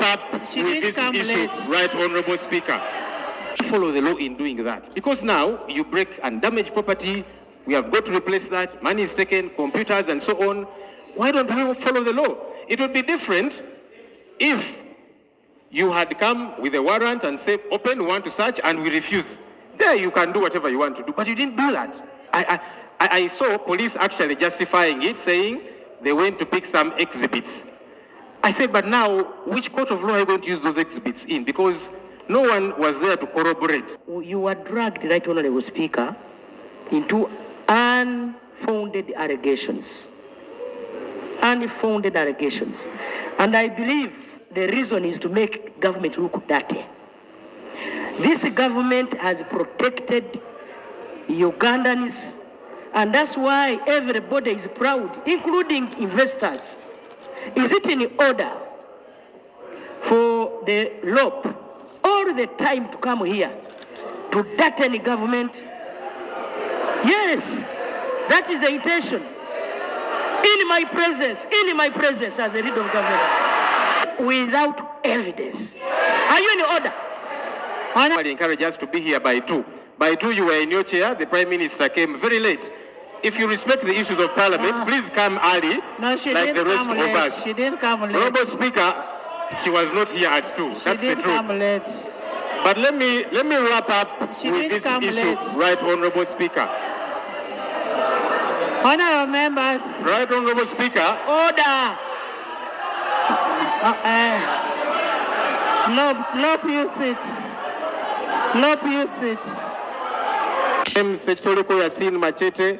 wrap up with this issue, Right Honourable Speaker. Follow the law in doing that. Because now you break and damage property, we have got to replace that, money is taken, computers and so on. Why don't we follow the law? It would be different if you had come with a warrant and said, open, we want to search, and we refuse. There you can do whatever you want to do, but you didn't do that. I saw police actually justifying it, saying they went to pick some exhibits. I said, but now, which court of law are you going to use those exhibits in? Because no one was there to corroborate. You were dragged, Right Honourable Speaker, into unfounded allegations. Unfounded allegations. And I believe the reason is to make government look dirty. This government has protected Ugandans, and that's why everybody is proud, including investors. Is it in order for the LOP all the time to come here to dirty the government? Yes, that is the intention. In my presence as a leader of government, without evidence. Are you in order? I encourage us to be here by 2. By 2, you were in your chair. The Prime Minister came very late. If you respect the issues of Parliament, please come early, no, she like didn't the rest come of late. us. She didn't come late. Honourable Speaker, she was not here at 2. That's the truth. She didn't come late. But let me wrap up with this issue, Right Honourable Speaker. Honourable members. Right Honourable Speaker. Order. Lope, you sit. Lope, you sit. Sechitoreko Yasin Machete,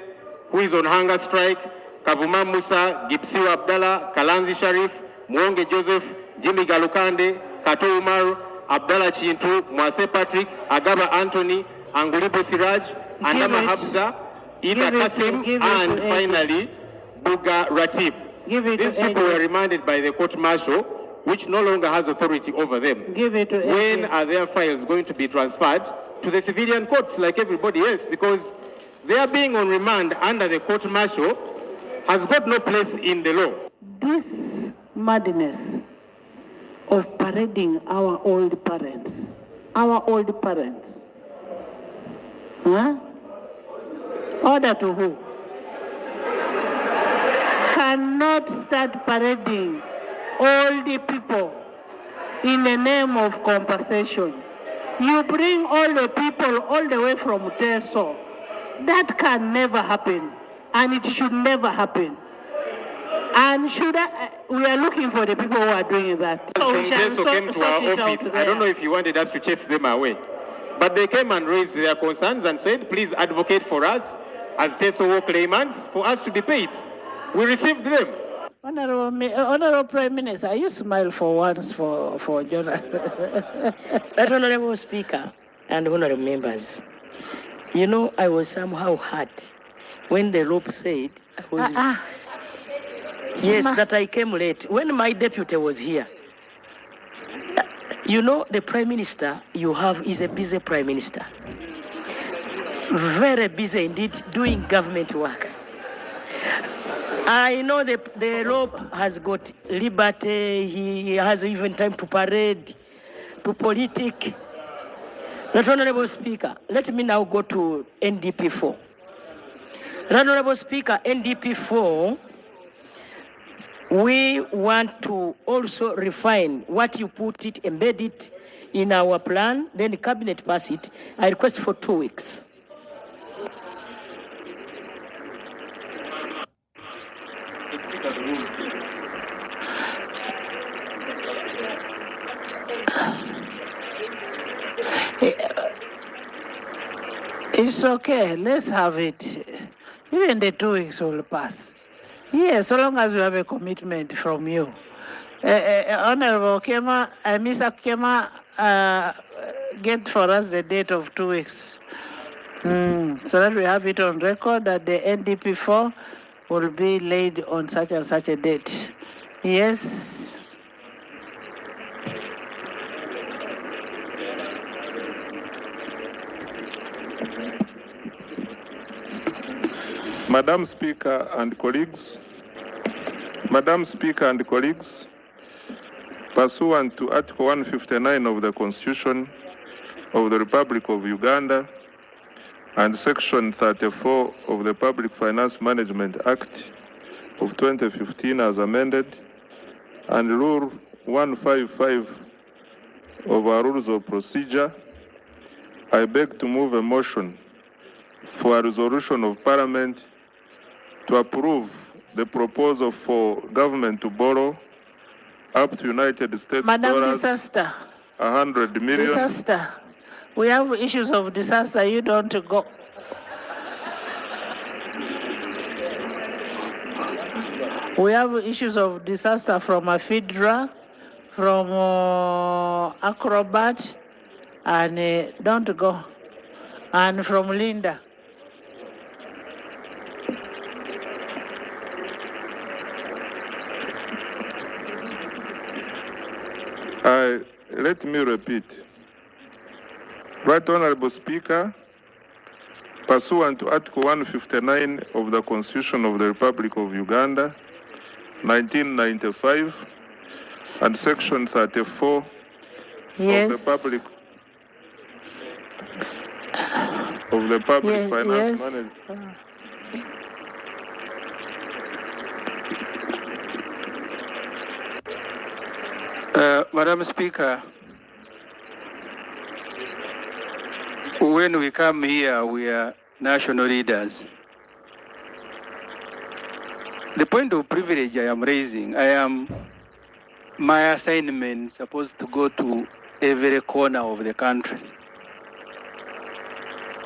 who is on hunger strike, Kavuma Musa, Gipsiwa Abdallah, Kalanzi Sharif, Mwonge Joseph, Jimmy Galukande, Kato Umar, Abdallah Chintu, Mwase Patrick, Agaba Anthony, Angulibo Siraj, Andama Habza, Ida Kasim, and finally, Buga Ratib. These people were remanded by the court-martial, which no longer has authority over them. When are their files going to be transferred to the civilian courts like everybody else? Because their being on remand under the court-martial has got no place in the law. This madness of parading our old parents, huh? Order to who? Cannot start parading all the people in the name of compensation. You bring all the people all the way from Teso. That can never happen, and it should never happen. And we are looking for the people who are doing that. So we shall came to our office. I don't know if you wanted us to chase them away, but they came and raised their concerns and said, please advocate for us as Teso war claimants for us to be paid. We received them. Honourable Prime Minister, you smile for once for Jonathan. Right Honourable Speaker and honourable members, you know, I was somehow hurt when the LOP said yes, that I came late. When my deputy was here, you know, the Prime Minister you have is a busy Prime Minister. Very busy indeed doing government work. I know the LOP has got liberty, he has even time to parade, to politic. Right Honourable Speaker, let me now go to NDP 4. Right Honourable Speaker, NDP 4, we want to also refine what you put it, embed it in our plan, then the cabinet pass it. I request for 2 weeks. It's okay, let's have it. Even the 2 weeks will pass. Yes, so long as we have a commitment from you. Honorable Kema, Mr. Kema, get for us the date of 2 weeks. So that we have it on record that the NDP4 will be laid on such and such a date. Yes. Madam Speaker and colleagues, pursuant to Article 159 of the Constitution of the Republic of Uganda and Section 34 of the Public Finance Management Act of 2015 as amended, and Rule 155 of our Rules of Procedure, I beg to move a motion for a resolution of Parliament to approve the proposal for government to borrow up to United States Madam dollars Disaster. 100 million. Disaster. We have issues of disaster. You don't go. We have issues of disaster from a FIDRA, from Acrobat, and don't go, and from Linda. Let me repeat. Right Honorable Speaker, pursuant to Article 159 of the Constitution of the Republic of Uganda, 1995, and Section 34 Yes. of the Public Finance Yes. Management. Madam Speaker, when we come here, we are national leaders. The point of privilege I am raising, my assignment supposed to go to every corner of the country.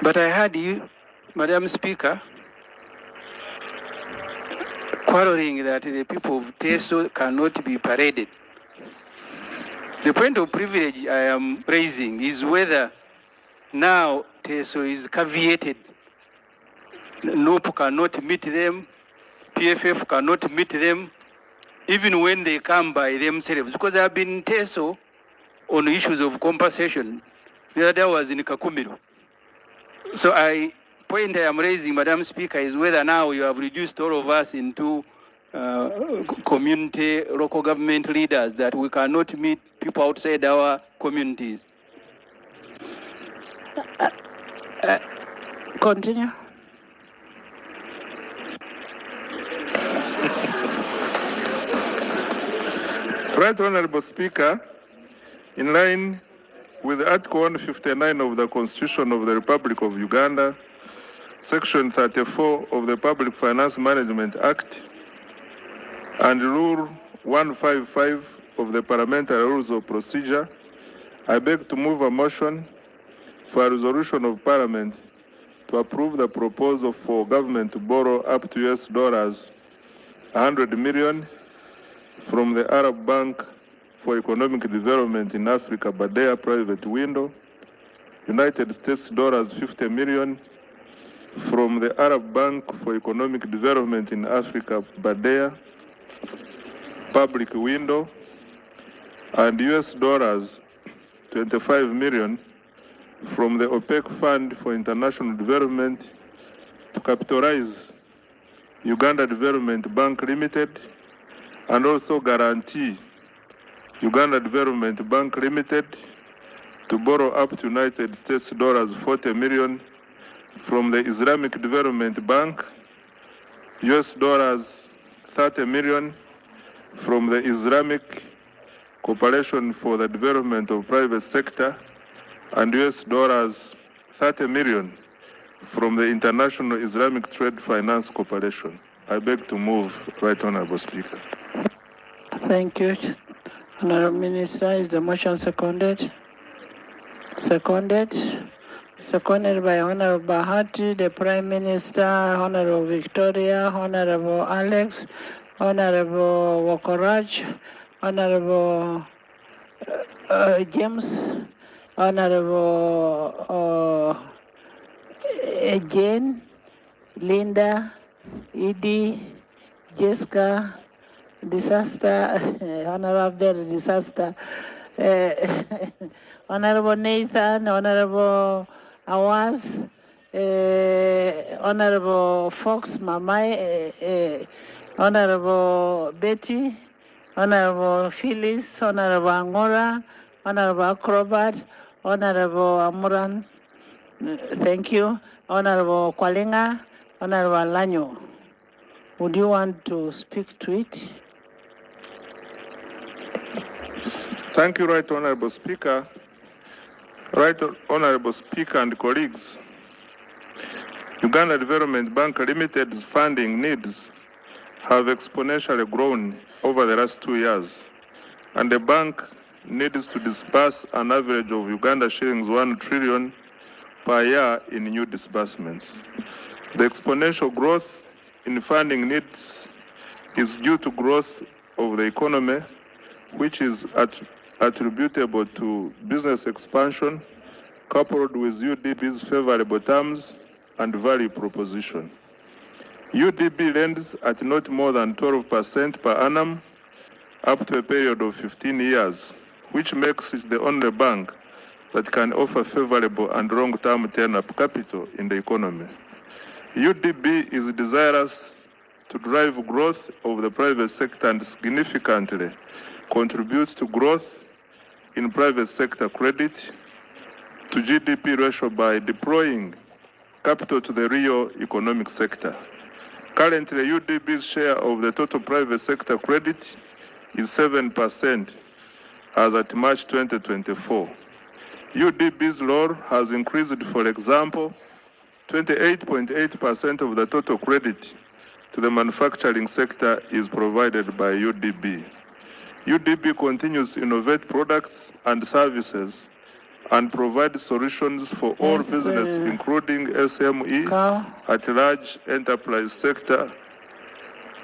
But I heard you, Madam Speaker, quarreling that the people of Teso cannot be paraded. The point of privilege I am raising is whether now Teso is caveated. NOP cannot meet them, PFF cannot meet them, even when they come by themselves. Because I have been in Teso on issues of compensation. The other was in Kakumiro. So point I am raising, Madam Speaker, is whether now you have reduced all of us into community, local government leaders, that we cannot meet people outside our communities. Continue. Right Honorable Speaker, in line with Article 159 of the Constitution of the Republic of Uganda, Section 34 of the Public Finance Management Act, and Rule 155 of the Parliamentary Rules of Procedure, I beg to move a motion for a resolution of Parliament to approve the proposal for government to borrow up to US dollars 100 million from the Arab Bank for Economic Development in Africa, Badea Private Window, United States dollars 50 million from the Arab Bank for Economic Development in Africa, Badea Public Window, and US dollars 25 million from the OPEC Fund for International Development to Capitalise Uganda Development Bank Limited, and also Guarrant Uganda Development Bank Limited to borrow up to United States dollars 40 million from the Islamic Development Bank, US dollars 30 million from the Islamic Cooperation for the Development of Private Sector, and US dollars 30 million from the International Islamic Trade Finance Corporation. I beg to move, Right Honorable Speaker. Thank you. Honorable Minister, is the motion seconded? Seconded. Seconded by Honorable Bahati, the Prime Minister, Honorable Victoria, Honorable Alex, Honorable Wakoraj, Honorable James, Honorable Jane, Linda, Edie, Jessica, Disaster, Honorable Disaster, Honorable Nathan, Honorable Awaz, Honorable Fox Mamai, Honorable Betty, Honorable Phyllis, Honorable Angora, Honorable Acrobat, Honorable Amuran, thank you, Honorable Kwalinga, Honorable Lanyo. Would you want to speak to it? Thank you, Right Honorable Speaker. Right Honorable Speaker and colleagues, Uganda Development Bank Limited's funding needs have exponentially grown over the last 2 years, and the bank needs to disburse an average of Uganda shillings 1 trillion per year in new disbursements. The exponential growth in funding needs is due to growth of the economy, which is attributable to business expansion coupled with UDB's favorable terms and value proposition. UDB lends at not more than 12% per annum up to a period of 15 years, which makes it the only bank that can offer favorable and long-term turn-up capital in the economy. UDB is desirous to drive growth of the private sector and significantly contribute to growth in private sector credit to GDP ratio by deploying capital to the real economic sector. Currently, UDB's share of the total private sector credit is 7% as at March 2024. UDB's role has increased, for example, 28.8% of the total credit to the manufacturing sector is provided by UDB. UDB continues to innovate products and services and provide solutions for all business, including SME, at large enterprise sector.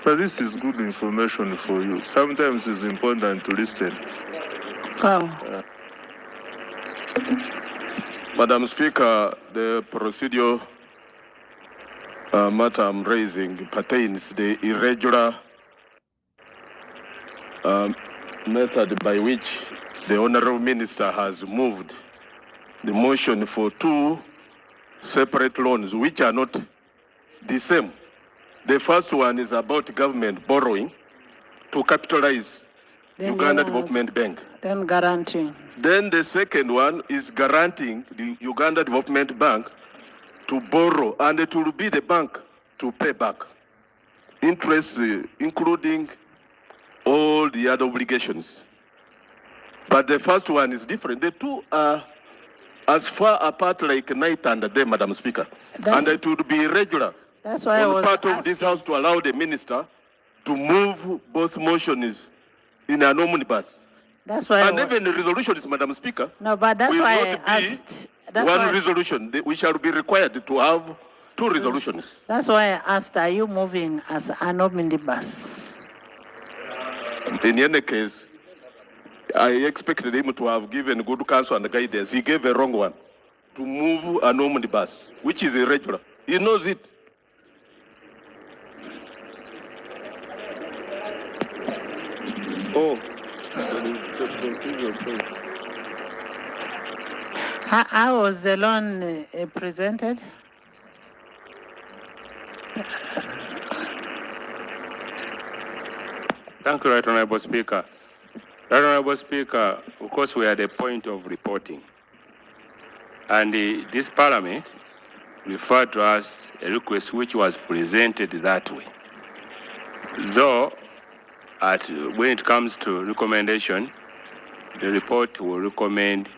But this is good information for you. Sometimes it's important to listen. Madam Speaker, the procedural matter I'm raising pertains the irregular method by which the Honourable Minister has moved the motion for two separate loans which are not the same. The first one is about government borrowing to capitalize Uganda Development Bank. Then guaranteeing. Then the second one is guaranteeing the Uganda Development Bank to borrow, and it will be the bank to pay back interest, including all the other obligations. But the first one is different. The two are as far apart like night and day, Madam Speaker. And it would be irregular That's why on part of this House to allow the Minister to move both motions in an omnibus. That's why. And even the resolutions, Madam Speaker. No, but that's will why not I be asked. One resolution. We shall be required to have two resolutions. That's why I asked, are you moving as an omnibus? In any case, I expected him to have given good counsel and guidance. He gave a wrong one to move an omnibus, which is irregular. He knows it. Oh, How was the loan presented? Thank you, Right Honourable Speaker. Right Honourable Speaker, of course, we are at the point of reporting. And this Parliament referred to us a request which was presented that way. Though, when it comes to recommendation, the report will recommend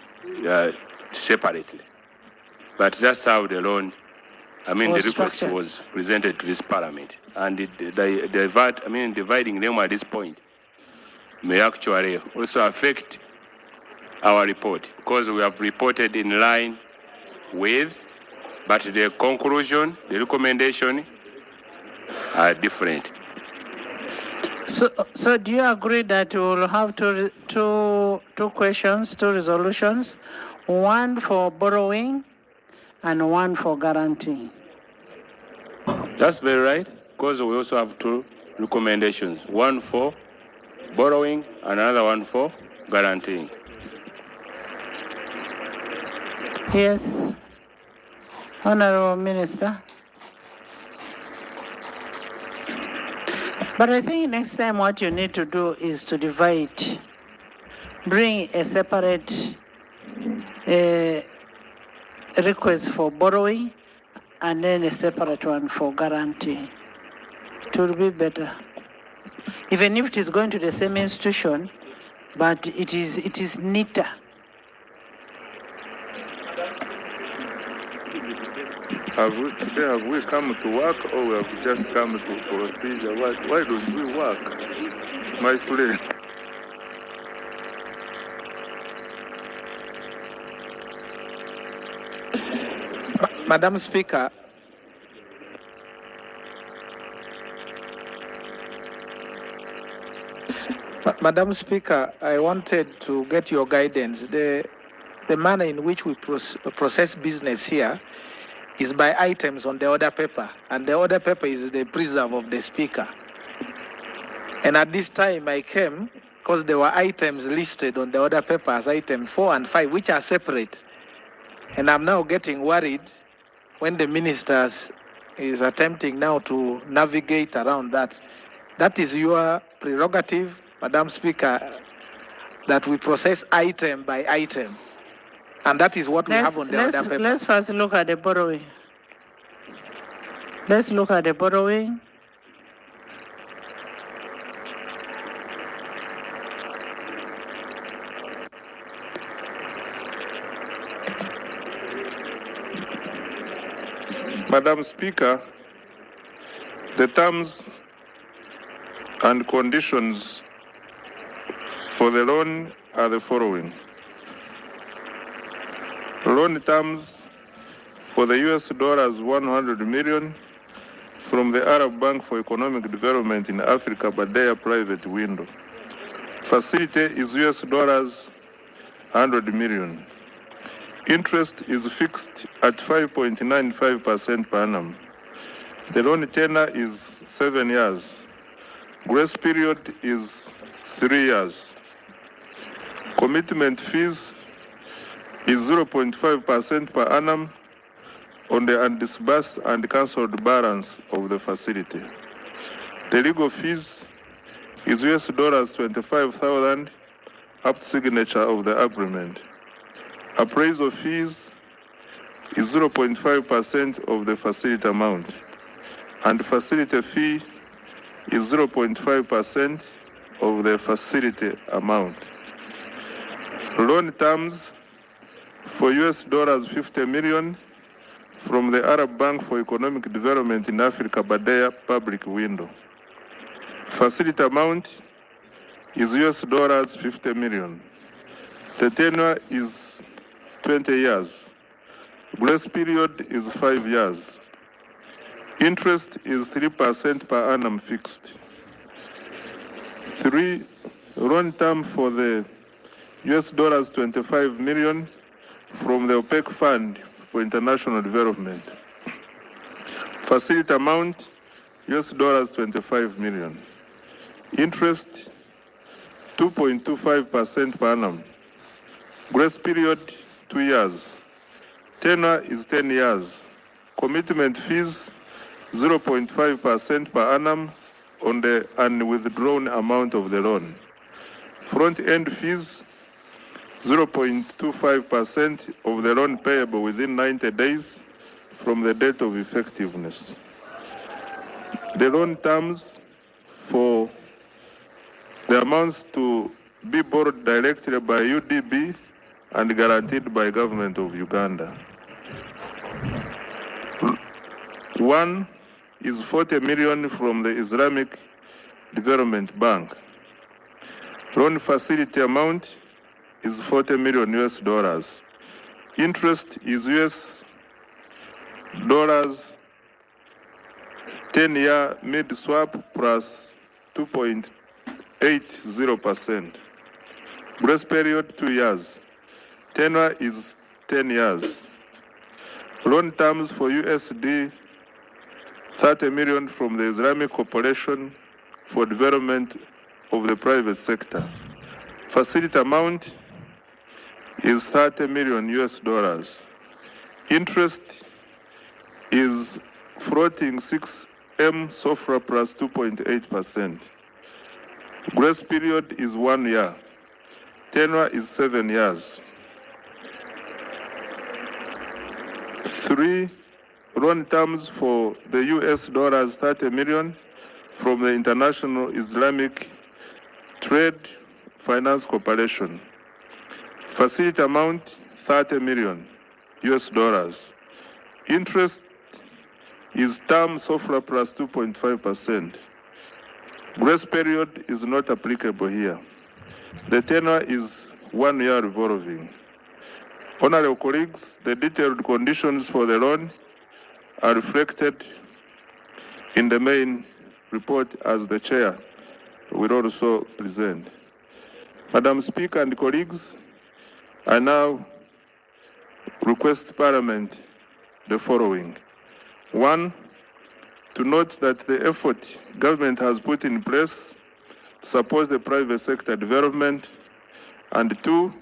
separately. But that's how the loan, the request was presented to this Parliament. And dividing them at this point may actually also affect our report, because we have reported in line with, but the conclusion, the recommendation are different. So do you agree that we will have two questions, two resolutions, one for borrowing and one for guaranteeing? That's very right, because we also have two recommendations, one for borrowing and another one for guaranteeing. Yes. Honourable Minister. But I think next time what you need to do is to divide, bring a separate request for borrowing and then a separate one for guarantee. It will be better. Even if it is going to the same institution, but it is neater. Have we come to work or we have just come to procedure? Why don't we work? My friend. Madam Speaker, Madam Speaker, I wanted to get your guidance. The manner in which we process business here is by items on the order paper, and the order paper is the preserve of the Speaker. And at this time I came because there were items listed on the order paper as item 4 and 5, which are separate. And I'm now getting worried when the minister is attempting now to navigate around that. That is your prerogative, Madam Speaker, that we process item by item. And that is what we have on the order paper. Let's first look at the borrowing. Let's look at the borrowing. Madam Speaker, the terms and conditions for the loan are the following. Loan terms for the US dollars 100 million from the Arab Bank for Economic Development in Africa, Badeya private window. Facility is US dollars 100 million. Interest is fixed at 5.95% per annum. The loan tenor is 7 years. Grace period is 3 years. Commitment fees is 0.5% per annum on the undisbursed and cancelled balance of the facility. The legal fees is US dollars 25,000 up to signature of the agreement. Appraisal fees is 0.5% of the facility amount, and facility fee is 0.5% of the facility amount. Loan terms for US dollars 50 million from the Arab Bank for Economic Development in Africa, Badeya public window. Facility amount is US dollars 50 million. The tenure is 20 years. Grace period is 5 years. Interest is 3% per annum fixed. 3, loan term for the US dollars 25 million from the OPEC Fund for International Development. Facility amount US dollars 25 million. Interest 2.25% per annum. Grace period 2 years. Tenor is 10 years. Commitment fees 0.5% per annum on the unwithdrawn amount of the loan. Front-end fees 0.25% of the loan payable within 90 days from the date of effectiveness. The loan terms for the amounts to be borrowed directly by UDB and guaranteed by government of Uganda. 1 is 40 million from the Islamic Development Bank. Loan facility amount is 40 million US dollars. Interest is US dollars 10-year mid-swap plus 2.80%. Grace period 2 years. Tenor is 10 years. Loan terms for USD 30 million from the Islamic Corporation for Development of the Private Sector. Facility amount is 30 million US dollars. Interest is floating M SOFR plus 2.8%. Grace period is 1 year. Tenure is 7 years. 3, loan terms for the US dollars 30 million from the International Islamic Trade Finance Corporation. Facility amount 30 million US dollars. Interest is term SOFR plus 2.5%. Grace period is not applicable here. The tenure is 1 year revolving. Honorable colleagues, the detailed conditions for the loan are reflected in the main report as the chair will also present. Madam Speaker and colleagues, I now request Parliament the following. 1, to note that the effort government has put in place to support the private sector development, and 2,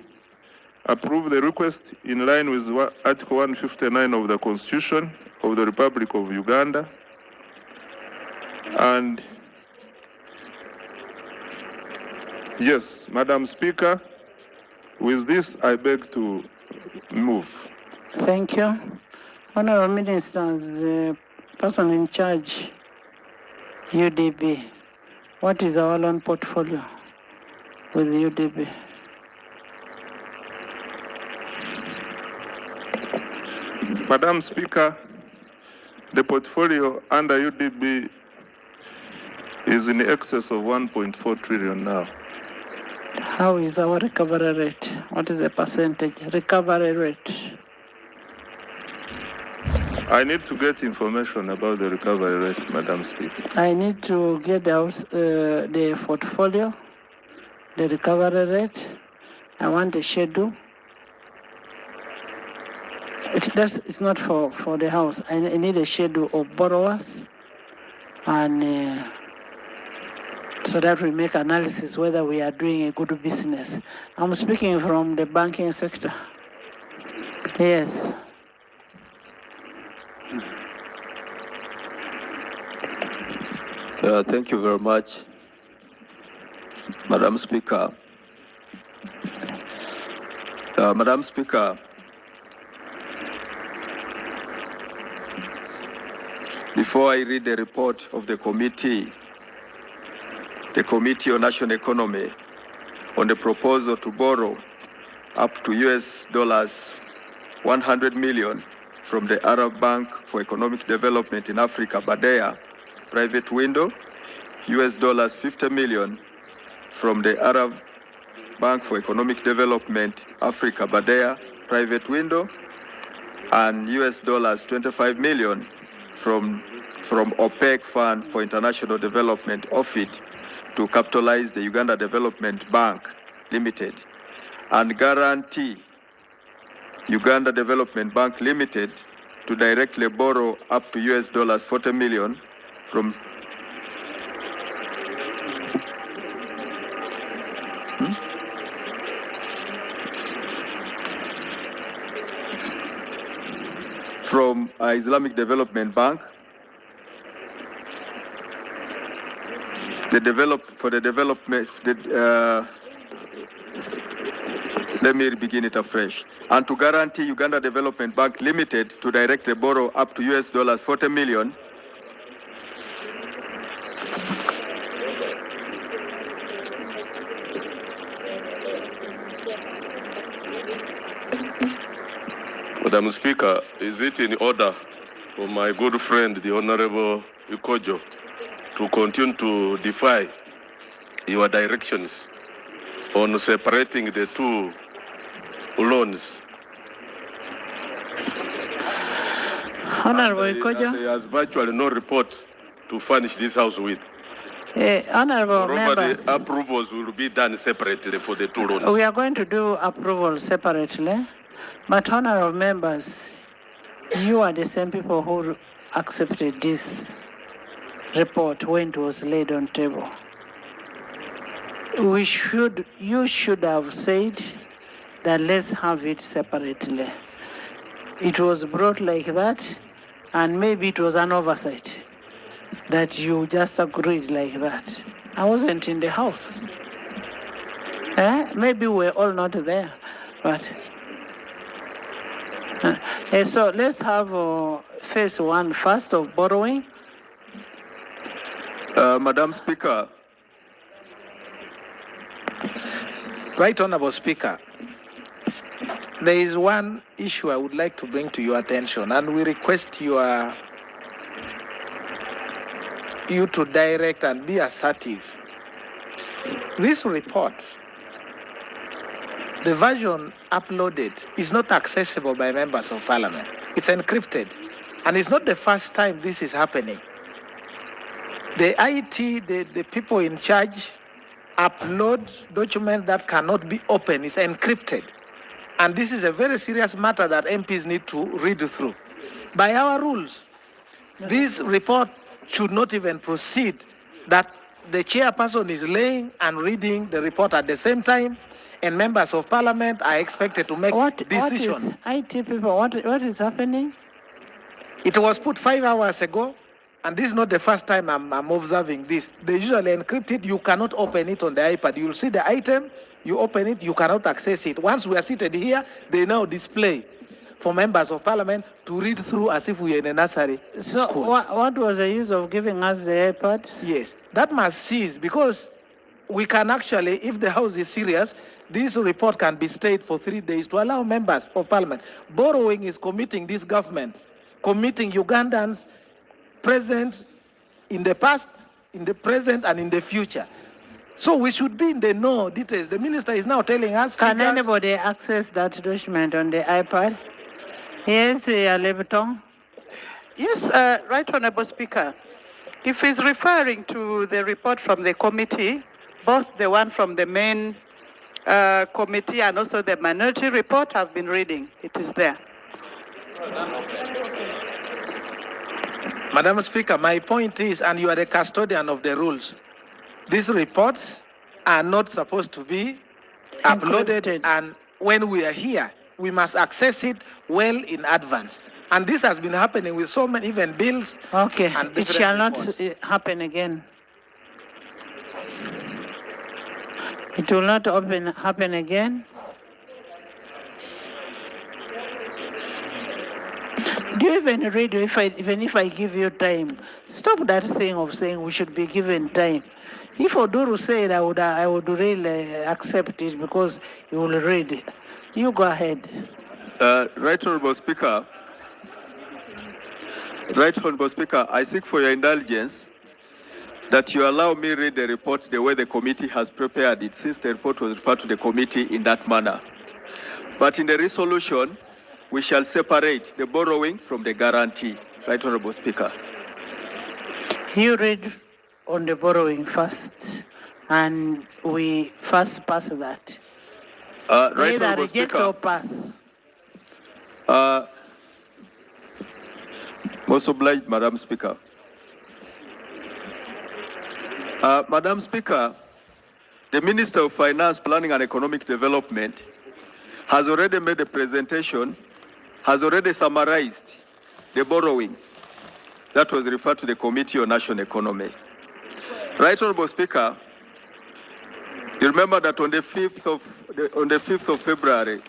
approve the request in line with Article 159 of the Constitution of the Republic of Uganda, and yes, Madam Speaker, with this I beg to move. Thank you. Honorable Ministers, person in charge, UDB, what is our loan portfolio with UDB? Madam Speaker, the portfolio under UDB is in excess of 1.4 trillion now. How is our recovery rate? What is the percentage recovery rate? I need to get information about the recovery rate, Madam Speaker. I need to get out the portfolio, the recovery rate. I want a schedule. It's not for the house. I need a schedule of borrowers, and so that we make analysis whether we are doing a good business. I'm speaking from the banking sector. Yes. Thank you very much, Madam Speaker. Madam Speaker, before I read the report of the Committee on National Economy on the proposal to borrow up to US dollars 100 million from the Arab Bank for Economic Development in Africa, BADEA, private window, US dollars 50 million from the Arab Bank for Economic Development, Africa, BADEA, private window, and US dollars 25 million from OPEC Fund for International Development, OFID, to Capitalise the Uganda Development Bank Limited, and Guarrant Uganda Development Bank Limited to directly borrow up to US dollars 40 million from Islamic Development Bank, let me begin it afresh. And to guarantee Uganda Development Bank Limited to directly borrow up to US dollars 40 million Madam Speaker, is it in order for my good friend, the Honorable Ikojo, to continue to defy your directions on separating the two loans? Honorable And Ikojo. he has virtually no report to furnish this house with. Honorable Moreover, members, the approvals will be done separately for the two loans. we are going to do approval separately, but honorable members, you are the same people who accepted this report when it was laid on table. You should have said that let's have it separately. It was brought like that, and maybe it was an oversight. that you just agreed like that. I wasn't in the house. Maybe we're all not there, but so let's have phase one first of borrowing. Madam Speaker. Right Honorable Speaker, there is one issue I would like to bring to your attention, and we request you to direct and be assertive. This report, the version uploaded, is not accessible by members of parliament. It's encrypted, and it's not the first time this is happening. The IT, the people in charge, upload documents that cannot be opened. It's encrypted. And this is a very serious matter that MPs need to read through. By our rules, this report should not even proceed, that the chairperson is laying and reading the report at the same time, and members of parliament are expected to make decisions. What is IT people, what is happening? It was put 5 hours ago, and this is not the first time I'm observing this. They usually encrypt it. You cannot open it on the iPad. You'll see the item, you open it, you cannot access it. Once we are seated here, they now display for members of parliament to read through as if we are in a nursery So school. what was the use of giving us the iPads? Yes, that must cease, because we can actually, if the House is serious, this report can be stayed for 3 days to allow members of parliament. Borrowing is committing this government, committing Ugandans present, in the past, in the present, and in the future. So we should be in the know details. The minister is now telling us. Can figures. anybody access that document on the iPad? Yes, Lebetong. Yes, Right Honourable Speaker. If he's referring to the report from the committee, both the one from the main committee and also the minority report, I've been reading. It is there. Madam Speaker, my point is, and you are the custodian of the rules, these reports are not supposed to be uploaded, and when we are here, we must access it well in advance. And this has been happening with so many, even bills. Okay, and it shall reports. not happen again. It will not happen again. Do you even read, even if I give you time? Stop that thing of saying we should be given time. If Oduru said, I would really accept it because you will read it. You go ahead. Right Honourable Speaker. Right Honourable Speaker, I seek for your indulgence that you allow me read the report the way the committee has prepared it, since the report was referred to the committee in that manner. But in the resolution, we shall separate the borrowing from the guarantee. Right Honourable Speaker. You read on the borrowing first, and we first pass that. Right Either Honourable reject Speaker. or pass. Most obliged, Madam Speaker. Madam Speaker, the Minister of Finance, Planning and Economic Development has already made a presentation, has already summarized the borrowing that was referred to the Committee on National Economy. Right Honourable Speaker, you remember that on the 5th of February,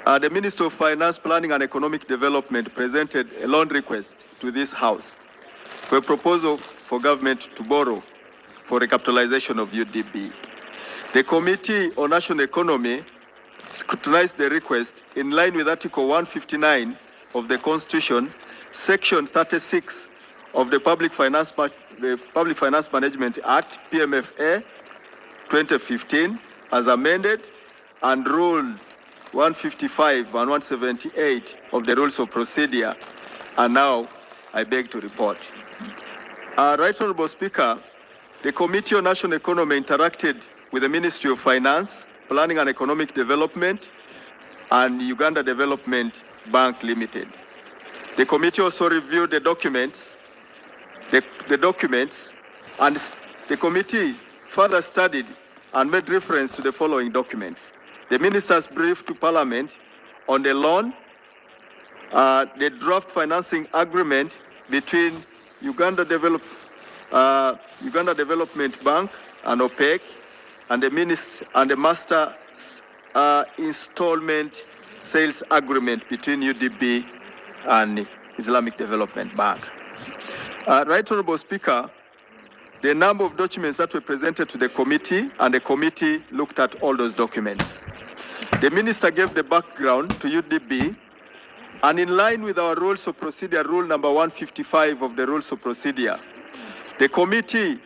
the Minister of Finance, Planning and Economic Development presented a loan request to this House for a proposal for government to borrow for recapitalization of UDB. The Committee on National Economy scrutinized the request in line with Article 159 of the Constitution, Section 36 of the Public Finance Management Act, PMFA 2015, as amended, and Rule 155 and 178 of the Rules of Procedure. And now I beg to report. Right Honourable Speaker, the Committee on National Economy interacted with the Ministry of Finance, Planning and Economic Development, and Uganda Development Bank Limited. The committee also reviewed the documents, and the committee further studied and made reference to the following documents: the Minister's brief to Parliament on the loan, the draft financing agreement between Uganda Development Bank and OPEC, and the master installment sales agreement between UDB and Islamic Development Bank. Right Honorable Speaker, the number of documents that were presented to the committee, and the committee looked at all those documents. The minister gave the background to UDB, and in line with our rules of procedure, rule number 155 of the rules of procedure, the committee